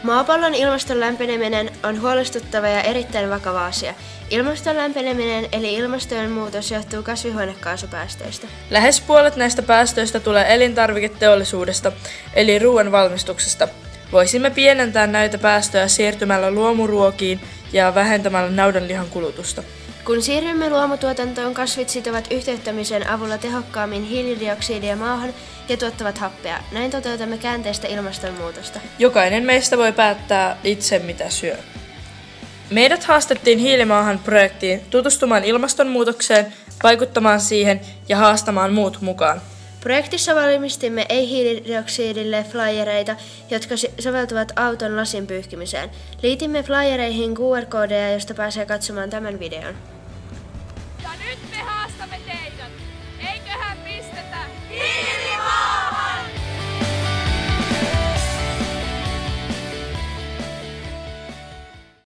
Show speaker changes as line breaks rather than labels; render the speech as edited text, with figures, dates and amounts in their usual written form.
Maapallon ilmaston lämpeneminen on huolestuttava ja erittäin vakava asia. Ilmaston lämpeneminen eli ilmastonmuutos johtuu kasvihuonekaasupäästöistä.
Lähes puolet näistä päästöistä tulee elintarviketeollisuudesta, eli ruoan valmistuksesta. Voisimme pienentää näitä päästöjä siirtymällä luomuruokiin ja vähentämällä naudanlihan kulutusta.
Kun siirrymme luomutuotantoon, kasvit sitovat yhteyttämisen avulla tehokkaammin hiilidioksidia maahan ja tuottavat happea. Näin toteutamme käänteistä ilmastonmuutosta.
Jokainen meistä voi päättää itse, mitä syö. Meidät haastettiin Hiilimaahan-projektiin tutustumaan ilmastonmuutokseen, vaikuttamaan siihen ja haastamaan muut mukaan.
Projektissa valmistimme ei-hiilidioksidille flyereita, jotka soveltuvat auton lasin pyyhkimiseen. Liitimme flyereihin QR-koodeja, josta pääsee katsomaan tämän videon.